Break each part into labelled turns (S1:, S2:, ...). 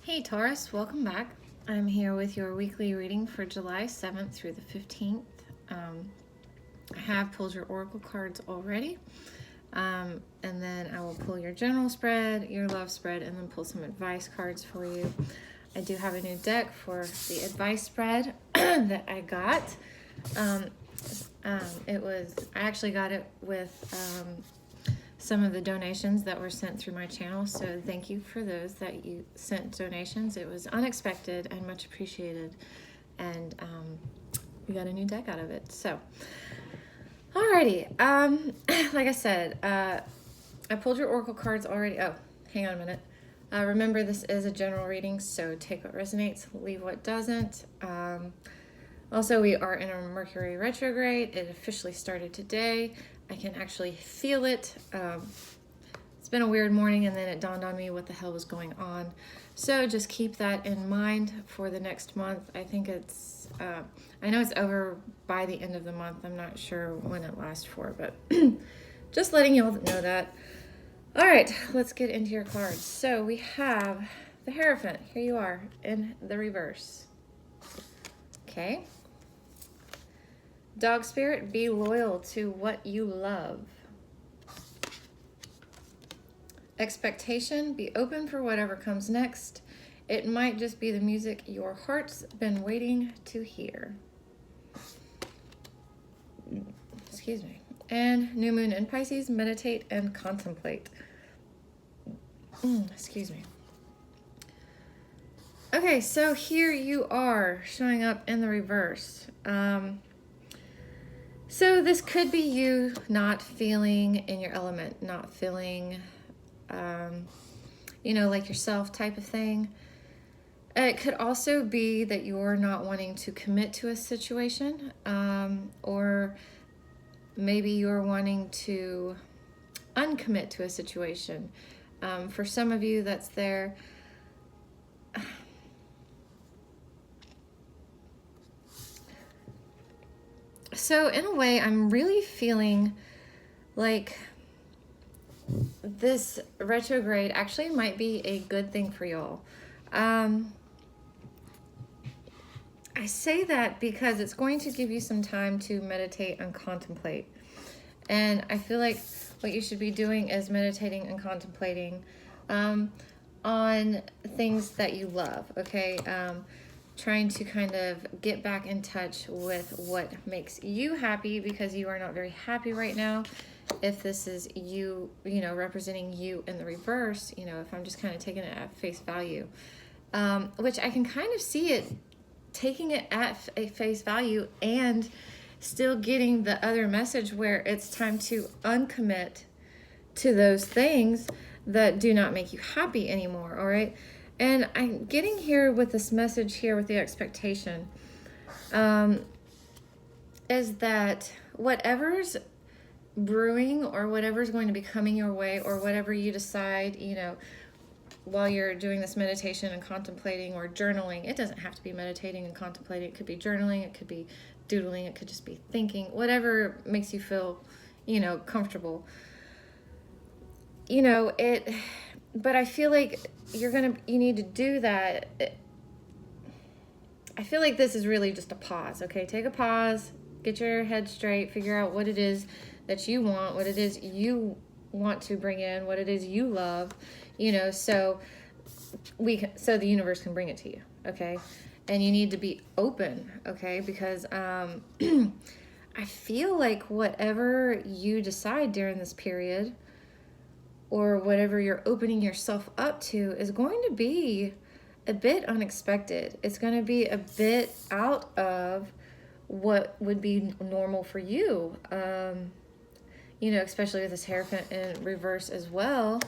S1: Hey Taurus, welcome back. I'm here with your weekly reading for July 7th through the 15th. I have pulled your oracle cards already, and then I will pull your general spread, your love spread, and then pull some advice cards for you. I do have a new deck for the advice spread that I got. I actually got it with some of the donations that were sent through my channel, so thank you for those that you sent donations. It was unexpected and much appreciated, and we got a new deck out of it. So alrighty, like I said, I pulled your oracle cards already. Oh, hang on a minute. Remember, this is a general reading, so take what resonates, leave what doesn't. Also, we are in a Mercury retrograde. It officially started today. I can actually feel it. It's been a weird morning, and then it dawned on me what the hell was going on. So just keep that in mind for the next month. I think it's, I know it's over by the end of the month. I'm not sure when it lasts for, but just letting you all know that. All right, let's get into your cards. So we have the Hierophant. Here you are in the reverse. Okay. Dog Spirit, be loyal to what you love. Expectation, be open for whatever comes next. It might just be the music your heart's been waiting to hear. Excuse me. And New Moon in Pisces, meditate and contemplate. Excuse me. Okay, so here you are showing up in the reverse. So this could be you not feeling in your element, not feeling, like yourself type of thing. It could also be that you're not wanting to commit to a situation, or maybe you're wanting to uncommit to a situation. For some of you, that's there. So in a way, I'm really feeling like this retrograde actually might be a good thing for y'all. I say that because it's going to give you some time to meditate and contemplate. And I feel like what you should be doing is meditating and contemplating on things that you love, okay? Trying to kind of get back in touch with what makes you happy, because you are not very happy right now. If this is you, representing you in the reverse, if I'm just kind of taking it at face value, which I can kind of see it, taking it at a face value and still getting the other message where it's time to uncommit to those things that do not make you happy anymore, all right? And I'm getting here with this message here with the expectation, is that whatever's brewing or whatever's going to be coming your way, or whatever you decide, while you're doing this meditation and contemplating or journaling, it doesn't have to be meditating and contemplating. It could be journaling, it could be doodling, it could just be thinking, whatever makes you feel, comfortable. But I feel like you need to do that. I feel like this is really just a pause, okay? Take a pause, get your head straight, figure out what it is that you want, what it is you want to bring in, what it is you love, so the universe can bring it to you, okay? And you need to be open, okay? Because I feel like whatever you decide during this period, or whatever you're opening yourself up to, is going to be a bit unexpected. It's going to be a bit out of what would be normal for you. Especially with this Hierophant in reverse as well.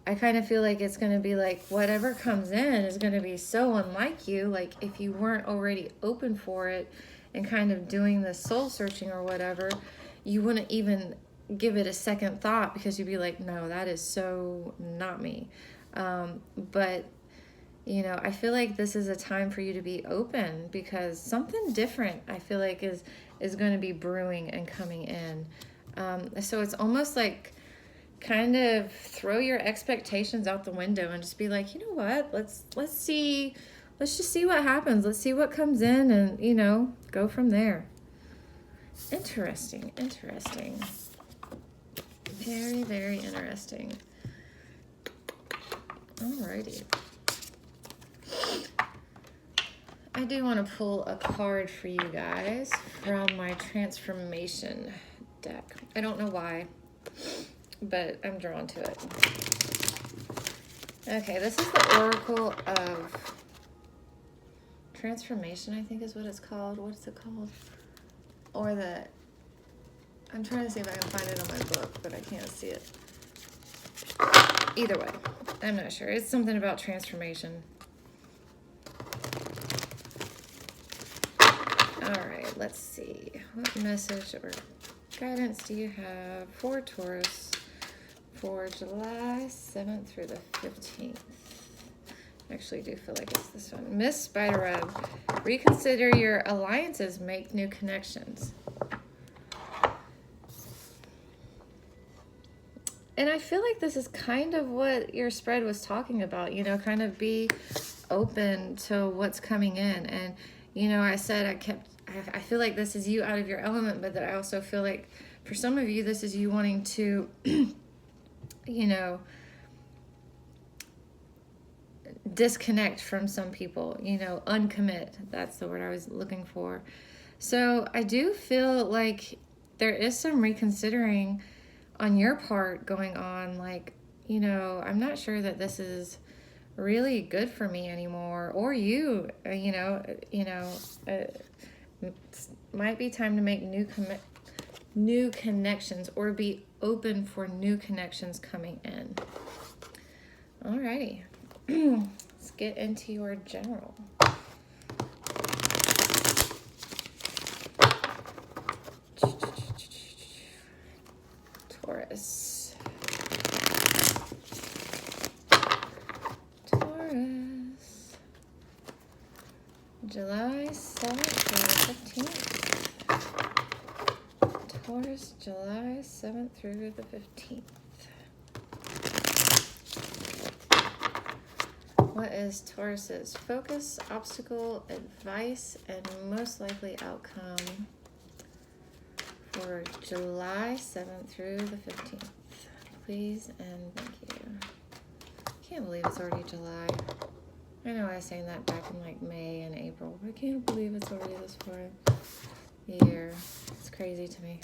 S1: I kind of feel like it's going to be like whatever comes in is going to be so unlike you. Like if you weren't already open for it and kind of doing the soul searching or whatever, you wouldn't even give it a second thought, because you'd be like, no, that is so not me. But I feel like this is a time for you to be open, because something different I feel like is going to be brewing and coming in. So it's almost like kind of throw your expectations out the window and just be like, you know what, let's just see what happens. Let's see what comes in and, you know, go from there. Interesting. Very, very interesting. Alrighty. I do want to pull a card for you guys from my transformation deck. I don't know why, but I'm drawn to it. Okay, this is the Oracle of Transformation, I think is what it's called. What's it called? Or the... I'm trying to see if I can find it on my book, but I can't see it. Either way, I'm not sure. It's something about transformation. Alright, let's see. What message or guidance do you have for Taurus for July 7th through the 15th? I actually do feel like it's this one. Miss Spiderweb, reconsider your alliances, make new connections. And I feel like this is kind of what your spread was talking about, you know, kind of be open to what's coming in. And, you know, I said I feel like this is you out of your element, but that I also feel like for some of you, this is you wanting to, you know, disconnect from some people, you know, uncommit. That's the word I was looking for. So I do feel like there is some reconsidering on your part going on, like, you know, I'm not sure that this is really good for me anymore, or you know, might be time to make new connections or be open for new connections coming in. Alrighty, let's get into your general. Taurus. July 7th through the 15th. Taurus, July 7th through the 15th. What is Taurus's focus, obstacle, advice, and most likely outcome for July 7th through the 15th? Please and thank you. Can't believe it's already July. I know I was saying that back in like May and April, but I can't believe it's already this far year. It's crazy to me.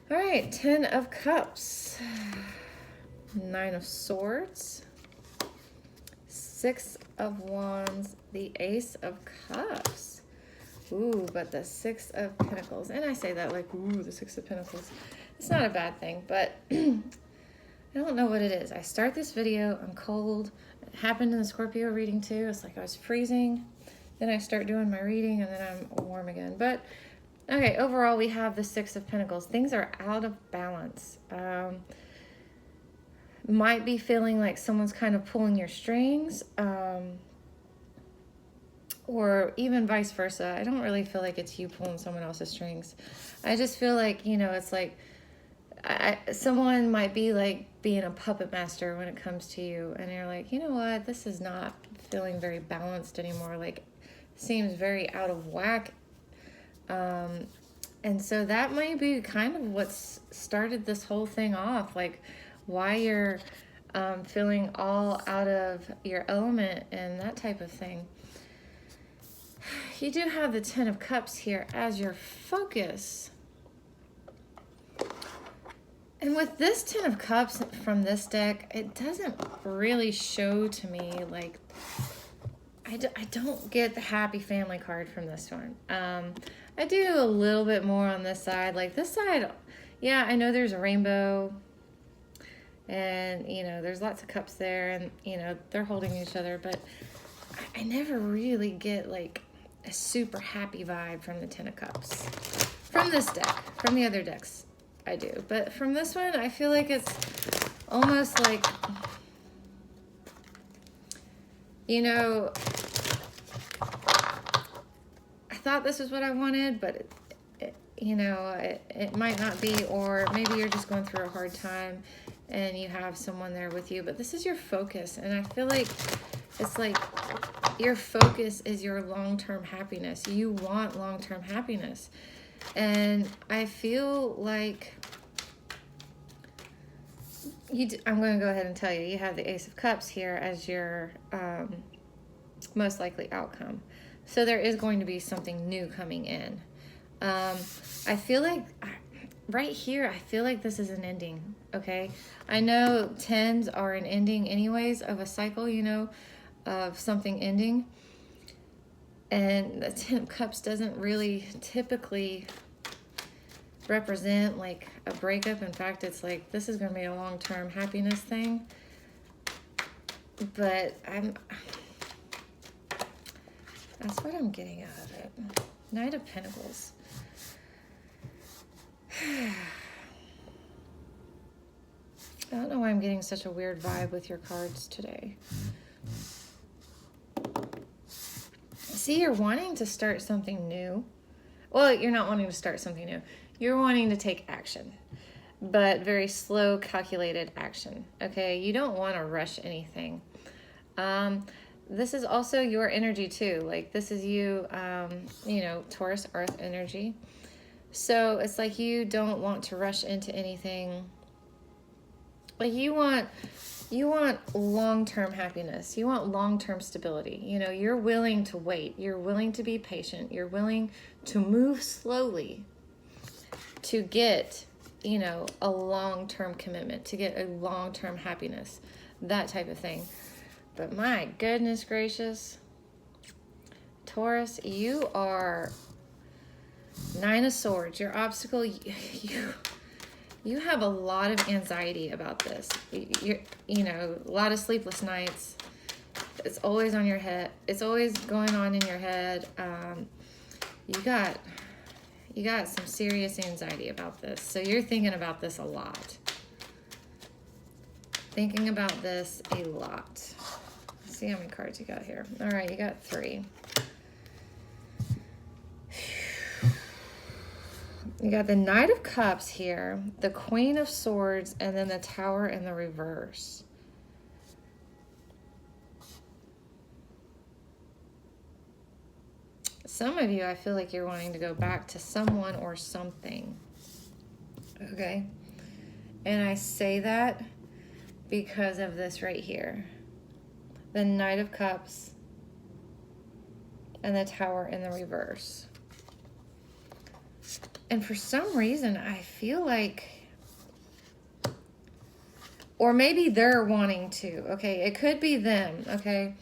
S1: All right, 10 of Cups, 9 of Swords, 6 of Wands, the Ace of Cups. Ooh, but the 6 of Pentacles. And I say that like, ooh, the 6 of Pentacles. It's not a bad thing, but I don't know what it is. I start this video, I'm cold. It happened in the Scorpio reading too. It's like I was freezing. Then I start doing my reading and then I'm warm again. But okay, overall we have the 6 of Pentacles. Things are out of balance. Might be feeling like someone's kind of pulling your strings. Or even vice versa. I don't really feel like it's you pulling someone else's strings. I just feel like, you know, it's like someone might be like being a puppet master when it comes to you, and you're like, you know what, this is not feeling very balanced anymore, like seems very out of whack. And so that might be kind of what's started this whole thing off, like why you're feeling all out of your element and that type of thing. You do have the 10 of Cups here as your focus. And with this 10 of Cups from this deck, it doesn't really show to me, like, I don't get the happy family card from this one. I do a little bit more on this side. Like this side, yeah, I know there's a rainbow and, you know, there's lots of cups there and, you know, they're holding each other, but I never really get like a super happy vibe from the 10 of Cups. From this deck, from the other decks. I do, but from this one, I feel like it's almost like, you know, I thought this was what I wanted, but you know, it might not be, or maybe you're just going through a hard time and you have someone there with you, but this is your focus. And I feel like it's like your focus is your long-term happiness. You want long-term happiness. And I feel like I'm going to go ahead and tell you, you have the Ace of Cups here as your most likely outcome. So there is going to be something new coming in. I feel like right here, I feel like this is an ending, okay? I know 10s are an ending anyways of a cycle, you know, of something ending. And the 10 of Cups doesn't really typically represent like a breakup. In fact, it's like this is going to be a long-term happiness thing. But that's what I'm getting out of it. Knight of Pentacles. I don't know why I'm getting such a weird vibe with your cards today. See, you're wanting to start something new. Well, you're not wanting to start something new. You're wanting to take action, but very slow, calculated action, okay? You don't want to rush anything. This is also your energy too. Like this is you, you know, Taurus, earth energy. So it's like you don't want to rush into anything. Like you want long-term happiness. You want long-term stability. You know, you're willing to wait. You're willing to be patient. You're willing to move slowly to get, you know, a long-term commitment, to get a long-term happiness, that type of thing. But my goodness gracious, Taurus, you are 9 of Swords. Your obstacle, you have a lot of anxiety about this. You know, a lot of sleepless nights. It's always on your head. It's always going on in your head. You got some serious anxiety about this. So you're thinking about this a lot. Thinking about this a lot. Let's see how many cards you got here. All right, you got 3. You got the Knight of Cups here, the Queen of Swords, and then the Tower in the reverse. Some of you, I feel like you're wanting to go back to someone or something. Okay? And I say that because of this right here. The Knight of Cups and the Tower in the reverse. And for some reason, I feel like, or maybe they're wanting to, okay? It could be them, okay?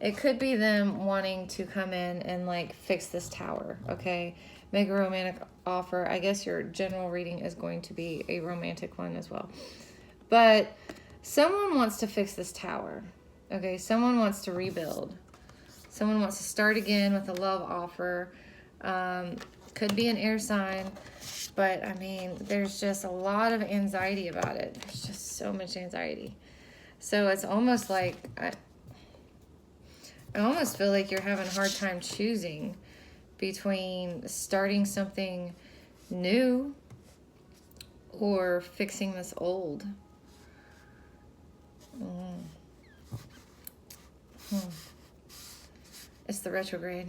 S1: It could be them wanting to come in and like fix this tower, okay? Make a romantic offer. I guess your general reading is going to be a romantic one as well. But someone wants to fix this tower, okay? Someone wants to rebuild. Someone wants to start again with a love offer. Could be an air sign, but I mean, there's just a lot of anxiety about it. There's just so much anxiety. So it's almost like, I almost feel like you're having a hard time choosing between starting something new or fixing this old. It's the retrograde.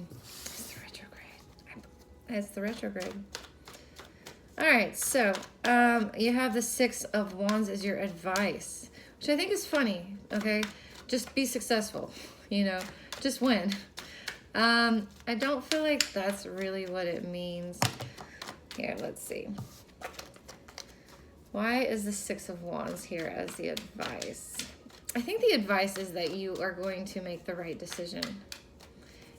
S1: It's the retrograde. All right, so you have the 6 of Wands as your advice, which I think is funny, okay? Just be successful, you know, just win. I don't feel like that's really what it means. Here, let's see. Why is the 6 of Wands here as the advice? I think the advice is that you are going to make the right decision.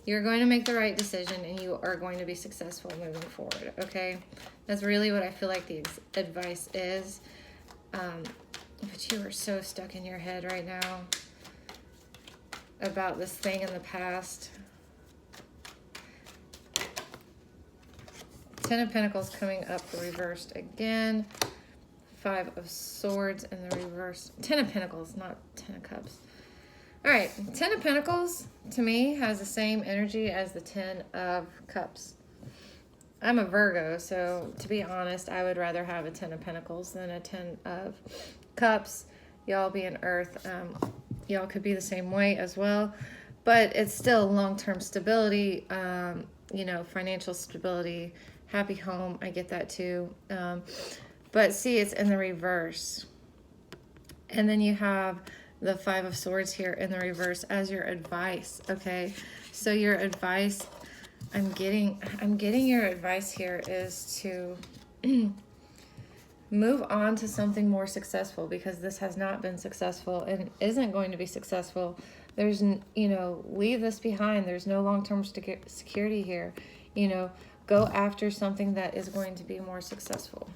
S1: You're going to make the right decision and you are going to be successful moving forward, okay? That's really what I feel like the advice is. But you are so stuck in your head right now about this thing in the past. 10 of Pentacles coming up reversed again. 5 of Swords in the reverse. 10 of Pentacles, not 10 of Cups. All right, 10 of Pentacles, to me, has the same energy as the 10 of Cups. I'm a Virgo, so to be honest, I would rather have a 10 of Pentacles than a 10 of Cups. Y'all being Earth, y'all could be the same way as well, but it's still long-term stability, you know, financial stability, happy home. I get that too. But see, it's in the reverse. And then you have the Five of Swords here in the reverse as your advice, okay? So your advice, I'm getting your advice here is to move on to something more successful, because this has not been successful and isn't going to be successful. There's, you know, leave this behind. There's no long-term security here. You know, go after something that is going to be more successful.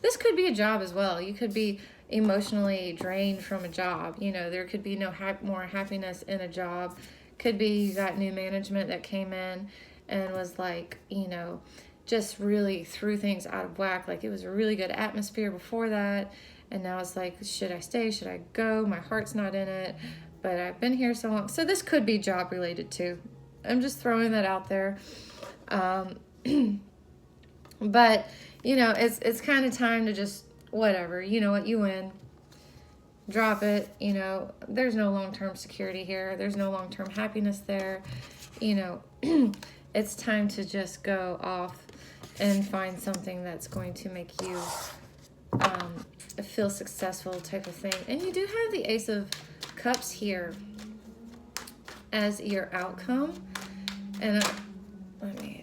S1: This could be a job as well. You could be emotionally drained from a job. You know, there could be no more happiness in a job. Could be you got new management that came in and was like, you know, just really threw things out of whack. Like it was a really good atmosphere before that. And now it's like, should I stay? Should I go? My heart's not in it. But I've been here so long. So this could be job related too. I'm just throwing that out there. But, you know, it's kind of time to just, whatever, you know what, you win. Drop it, you know, there's no long-term security here. There's no long-term happiness there. You know, it's time to just go off and find something that's going to make you feel successful type of thing. And you do have the Ace of Cups here as your outcome. And okay.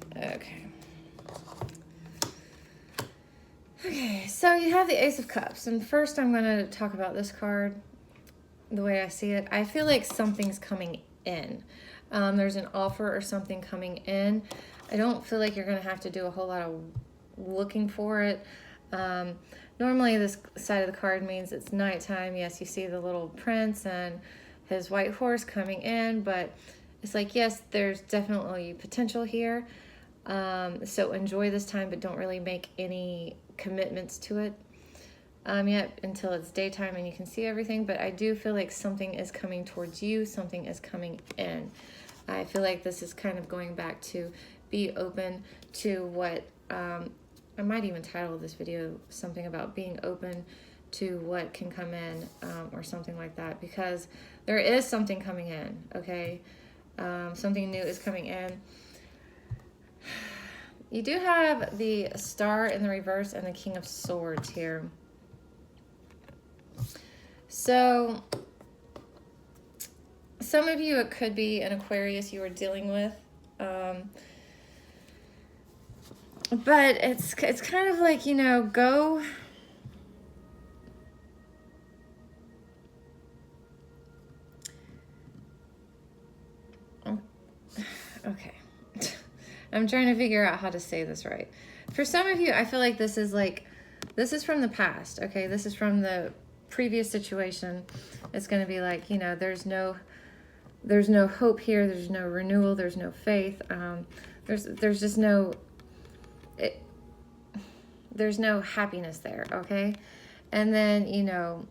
S1: Okay, so you have the Ace of Cups, and first I'm going to talk about this card, the way I see it. I feel like something's coming in. There's an offer or something coming in. I don't feel like you're going to have to do a whole lot of looking for it. Normally this side of the card means it's nighttime. Yes, you see the little prince and his white horse coming in, but it's like, yes, there's definitely potential here. So enjoy this time, but don't really make any commitments to it yet until it's daytime and you can see everything. But I do feel like something is coming towards you, something is coming in. I feel like this is kind of going back to be open to what I might even title this video something about being open to what can come in, or something like that, because there is something coming in. Okay, something new is coming in. You do have the Star in the reverse and the King of Swords here. So some of you, it could be an Aquarius you are dealing with. But it's kind of like, you know, go... Okay. I'm trying to figure out how to say this right. For some of you, I feel like this is from the past, okay? This is from the previous situation. It's going to be like, you know, there's no hope here. There's no renewal. There's no faith. There's just no... there's no happiness there, okay? And then, you know,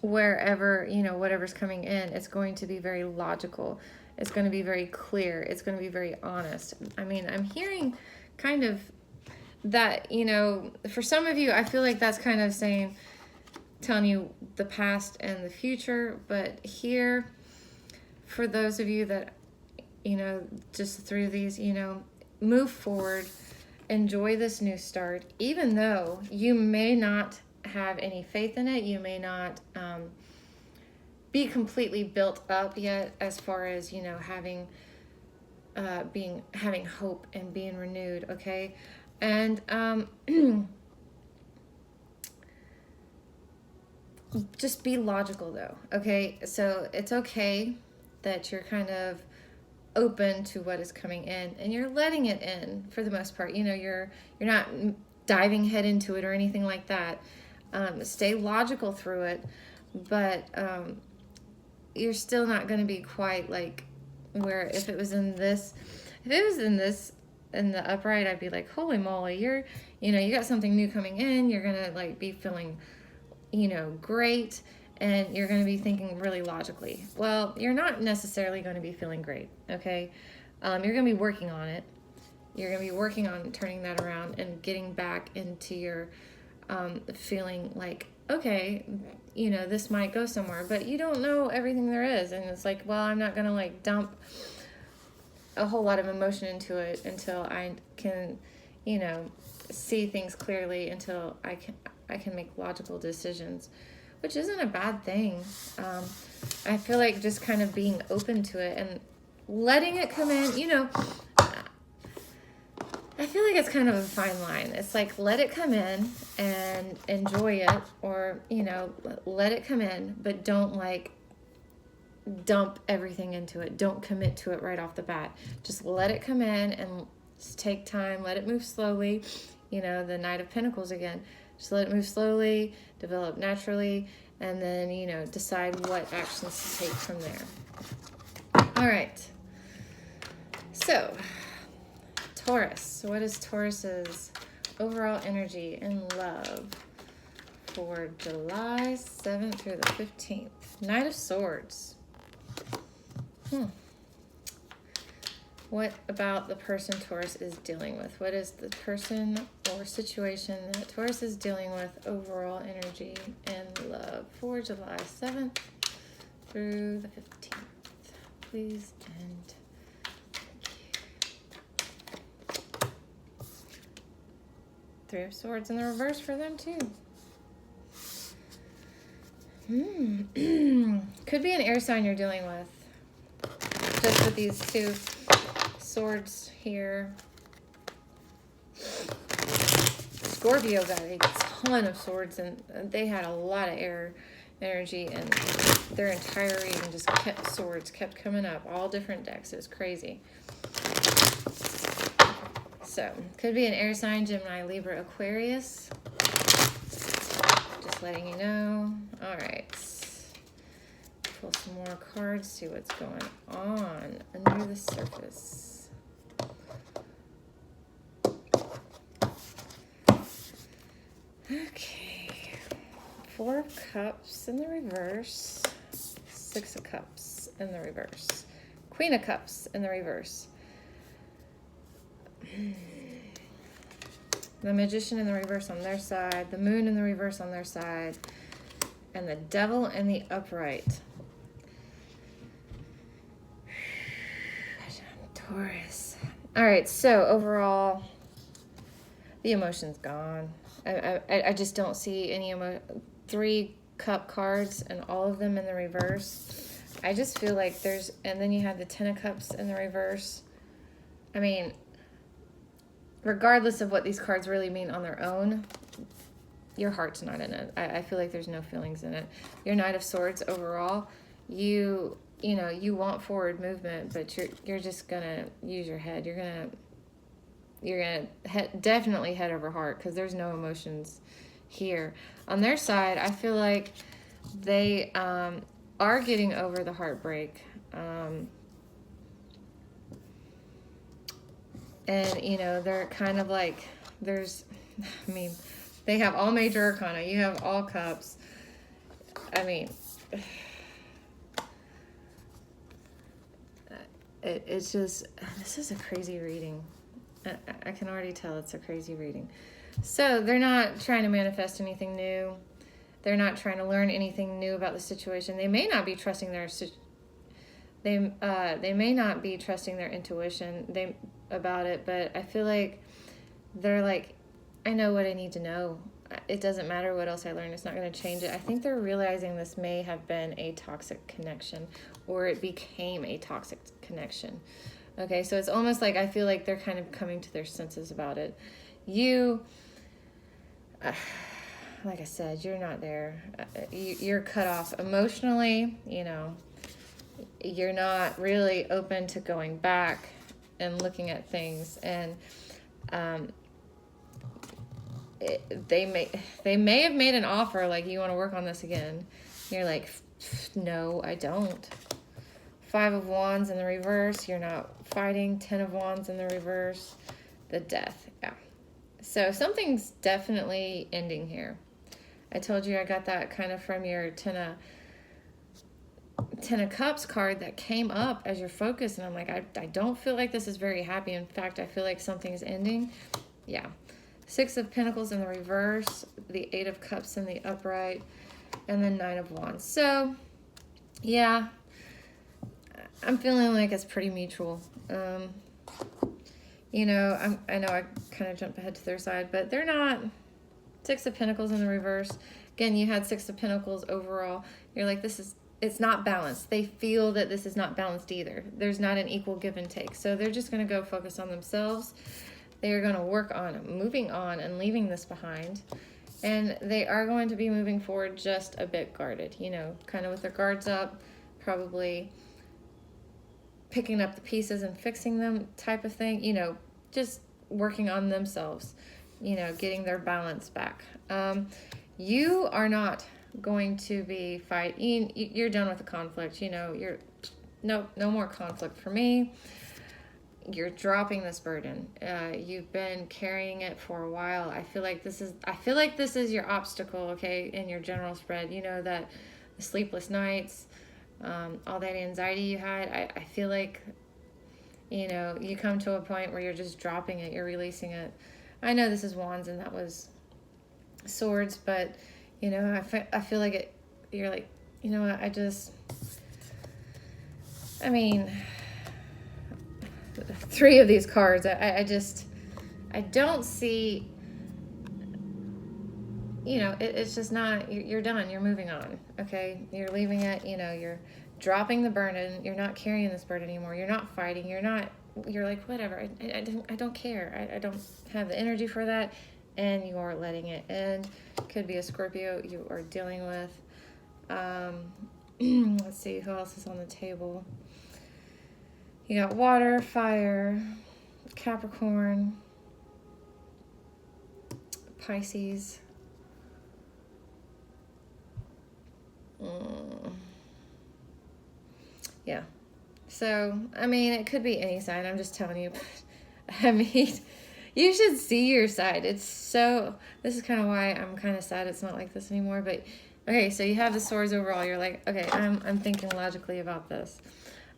S1: wherever, you know, whatever's coming in, it's going to be very logical. It's going to be very clear. It's going to be very honest. I mean, I'm hearing kind of that, you know, for some of you, I feel like that's kind of telling you the past and the future. But here, for those of you that, you know, just through these, you know, move forward, enjoy this new start, even though you may not have any faith in it. You may not be completely built up yet as far as, you know, having hope and being renewed, okay? And just be logical though, okay? So it's okay that you're kind of open to what is coming in and you're letting it in for the most part. You know, you're not diving head into it or anything like that. Stay logical through it, but you're still not going to be quite like where if it was in the upright, I'd be like, holy moly, you know, you got something new coming in. You're going to like be feeling, you know, great. And you're going to be thinking really logically. Well, you're not necessarily going to be feeling great, okay? You're going to be working on it. you're going to be working on turning that around and getting back into your feeling like, okay, you know, this might go somewhere, but you don't know everything there is. And it's like, well, I'm not going to like dump a whole lot of emotion into it until I can, you know, see things clearly, until I can make logical decisions, which isn't a bad thing. I feel like just kind of being open to it and letting it come in, you know, I feel like it's kind of a fine line. It's like, let it come in and enjoy it, or, you know, let it come in, but don't like dump everything into it. Don't commit to it right off the bat. Just let it come in and just take time, let it move slowly. You know, the Knight of Pentacles again. Just let it move slowly, develop naturally, and then, you know, decide what actions to take from there. All right. So, Taurus. What is Taurus's overall energy in love for July 7th through the 15th? Knight of Swords. What about the person Taurus is dealing with? What is the person or situation that Taurus is dealing with, overall energy and love for July 7th through the 15th? Please and Three of Swords in the reverse for them too. Could be an air sign you're dealing with. Just with these two swords here. Scorpio got a ton of swords, and they had a lot of air energy, and their entire reading just kept coming up. All different decks. It was crazy. So, could be an air sign, Gemini, Libra, Aquarius. Just letting you know. All right. Pull some more cards, see what's going on under the surface. Okay. Four of Cups in the reverse. Six of Cups in the reverse. Queen of Cups in the reverse. The Magician in the reverse on their side. The Moon in the reverse on their side. And the Devil in the upright. Taurus. All right, so overall, the emotion's gone. I just don't see any 3 cup cards and all of them in the reverse. I just feel like there's, and then you have the 10 of Cups in the reverse. I mean, regardless of what these cards really mean on their own, your heart's not in it. I feel like there's no feelings in it. Your Knight of Swords overall, you know, you want forward movement, but you're just gonna use your head. You're gonna definitely head over heart, because there's no emotions here. On their side, I feel like they are getting over the heartbreak, and you know, they're kind of like, I mean, they have all major arcana. You have all cups. I mean, it's just, this is a crazy reading. I can already tell it's a crazy reading. So they're not trying to manifest anything new. They're not trying to learn anything new about the situation. They may not be trusting they may not be trusting their intuition about it, but I feel like they're like, I know what I need to know. It doesn't matter what else I learn. It's not going to change it. I think they're realizing this may have been a toxic connection, or it became a toxic connection. Okay, so it's almost like I feel like they're kind of coming to their senses about it. You, like I said, you're not there. You're cut off emotionally, you know. You're not really open to going back and looking at things, and they may have made an offer like, you want to work on this again. You're like, no, I don't. 5 of Wands in the reverse, you're not fighting. 10 of Wands in the reverse, the Death. Yeah, so something's definitely ending here. I told you I got that kind of from your 10 Ten of Cups card that came up as your focus, and I'm like, I don't feel like this is very happy. In fact, I feel like something is ending. Yeah. Six of Pentacles in the reverse, the Eight of Cups in the upright, and then Nine of Wands. So, yeah, I'm feeling like it's pretty mutual. You know, I know I kind of jumped ahead to their side, but they're not. Six of Pentacles in the reverse. Again, you had Six of Pentacles overall. You're like, it's not balanced. They feel that this is not balanced either. There's not an equal give and take. So they're just going to go focus on themselves. They are going to work on moving on and leaving this behind. And they are going to be moving forward just a bit guarded, you know, kind of with their guards up, probably picking up the pieces and fixing them type of thing, you know, just working on themselves, you know, getting their balance back. You are not going to be fighting. You're done with the conflict, you know, no more conflict for me. You're dropping this burden. You've been carrying it for a while. I feel like this is your obstacle, okay, in your general spread. You know, that the sleepless nights, all that anxiety you had. I feel like, you know, you come to a point where you're just dropping it. You're releasing it. I know this is Wands and that was Swords, but, you know, I feel like you're like, you know what, I mean, three of these cards, I don't see, you know, it's just not, you're done, you're moving on, okay? You're leaving it, you know, you're dropping the burden, you're not carrying this burden anymore, you're not fighting, you're like, whatever, I don't care, I don't have the energy for that, and you are letting it end. Could be a Scorpio you are dealing with. Let's see, who else is on the table? You got water, fire, Capricorn, Pisces. Yeah. So, I mean, it could be any sign. I'm just telling you. I mean, you should see your side. This is kind of why I'm kind of sad it's not like this anymore. But, okay, so you have the Swords overall. You're like, okay, I'm thinking logically about this.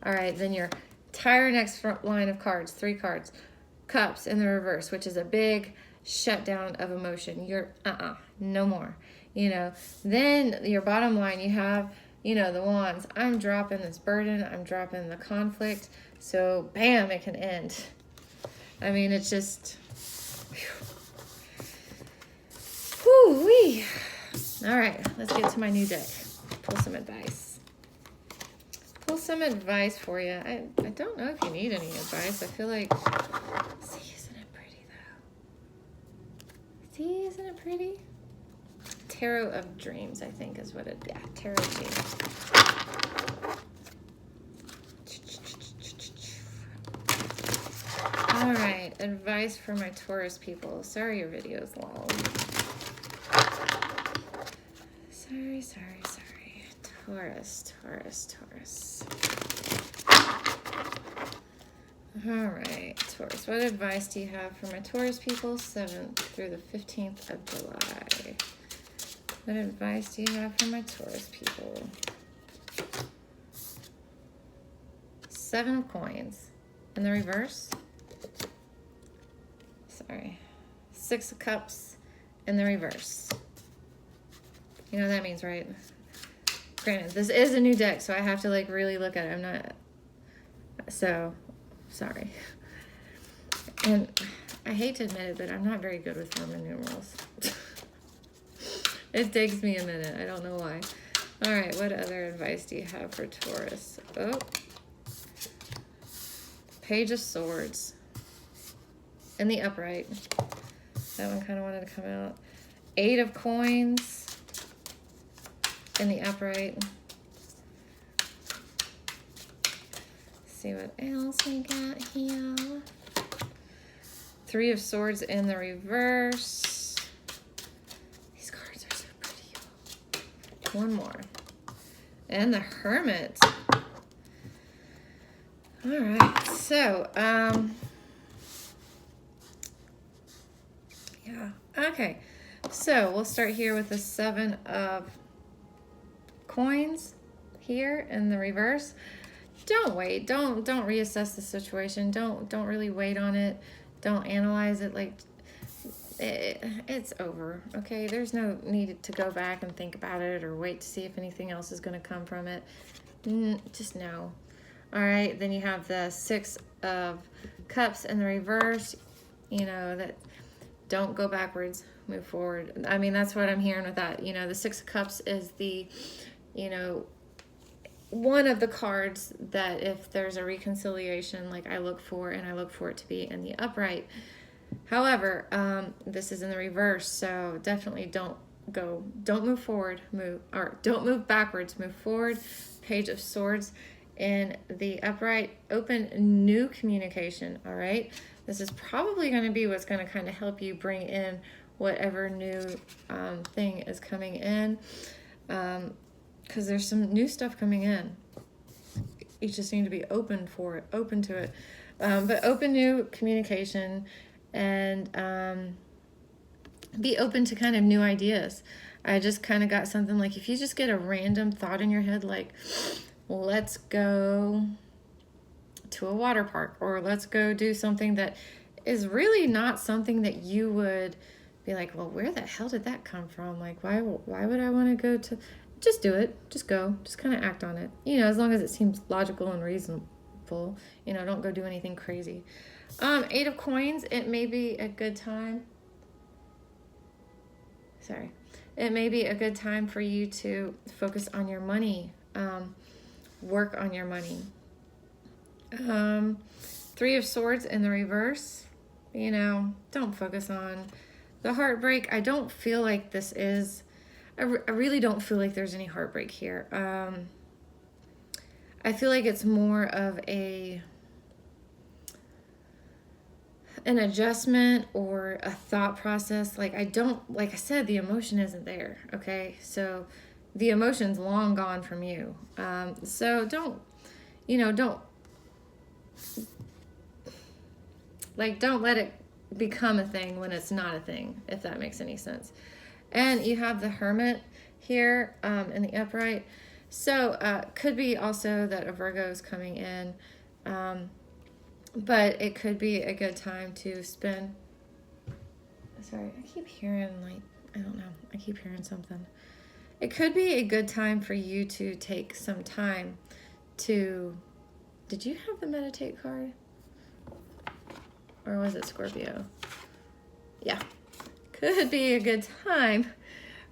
S1: All right, then your entire next line of cards, 3 cards. Cups in the reverse, which is a big shutdown of emotion. You're, no more. You know, then your bottom line, you have, you know, the Wands. I'm dropping this burden. I'm dropping the conflict. So, bam, it can end. I mean, it's just, whoo-wee. All right, let's get to my new deck. Pull some advice. Pull some advice for you. I don't know if you need any advice. I feel like, see, isn't it pretty, though? See, isn't it pretty? Tarot of Dreams, I think is what it, yeah, Tarot of Dreams. All right, advice for my Taurus people. Sorry your video is long. Sorry. Taurus. All right, Taurus. What advice do you have for my Taurus people 7th through the 15th of July? What advice do you have for my Taurus people? 7 of Coins. In the reverse. Sorry. 6 of Cups in the reverse. You know what that means, right? Granted, this is a new deck, so I have to like really look at it. I'm not, so sorry. And I hate to admit it, but I'm not very good with Roman numerals. It takes me a minute. I don't know why. All right, what other advice do you have for Taurus? Oh, Page of Swords in the upright. That one kind of wanted to come out. 8 of Coins in the upright. See what else we got here. 3 of Swords in the reverse. These cards are so pretty. One more. And the Hermit. All right, so, yeah, okay. So we'll start here with the 7 of Coins here in the reverse, don't wait. Don't reassess the situation. Don't really wait on it. Don't analyze it. Like, it's over. Okay, there's no need to go back and think about it or wait to see if anything else is going to come from it. Just no. All right, then you have the Six of Cups in the reverse. You know, that don't go backwards, move forward. I mean, that's what I'm hearing with that. You know, the Six of Cups is the, you know, one of the cards that if there's a reconciliation, like I look for, and I look for it to be in the upright. However, this is in the reverse, so definitely don't move forward, don't move backwards, move forward. Page of Swords in the upright, open new communication, all right? This is probably going to be what's going to kind of help you bring in whatever new thing is coming in, because there's some new stuff coming in. You just need to be open for it, open to it. But open new communication, and be open to kind of new ideas. I just kind of got something like, if you just get a random thought in your head, like, let's go to a water park, or let's go do something that is really not something that you would be like, well, where the hell did that come from? Like, why would I want to go to? Just do it. Just go. Just kind of act on it. You know, as long as it seems logical and reasonable. You know, don't go do anything crazy. Eight of Coins, it may be a good time. Sorry. It may be a good time for you to focus on your money. Work on your money. Three of Swords in the reverse. You know, don't focus on the heartbreak. I don't feel like this is... I really don't feel like there's any heartbreak here. I feel like it's more of an adjustment or a thought process. Like, like I said, the emotion isn't there, okay? So the emotion's long gone from you. So don't let it become a thing when it's not a thing, if that makes any sense. And you have the Hermit here in the upright. So could be also that a Virgo is coming in. But it could be a good time to spend... Sorry, I keep hearing, like, I don't know. I keep hearing something. It could be a good time for you to take some time to... Did you have the Meditate card? Or was it Scorpio? Yeah. Could be a good time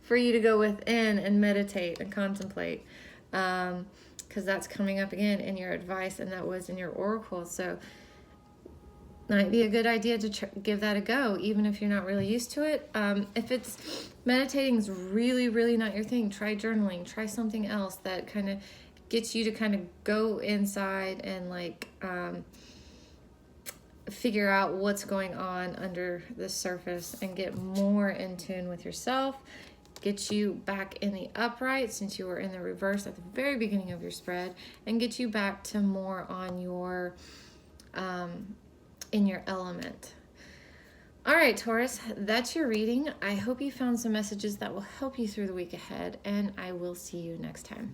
S1: for you to go within and meditate and contemplate, because that's coming up again in your advice, and that was in your oracle. So might be a good idea to give that a go, even if you're not really used to it. If it's meditating is really, really not your thing, try journaling, try something else that kind of gets you to kind of go inside and like figure out what's going on under the surface and get more in tune with yourself, get you back in the upright since you were in the reverse at the very beginning of your spread, and get you back to more on your in your element. All right, Taurus, that's your reading. I hope you found some messages that will help you through the week ahead, and I will see you next time.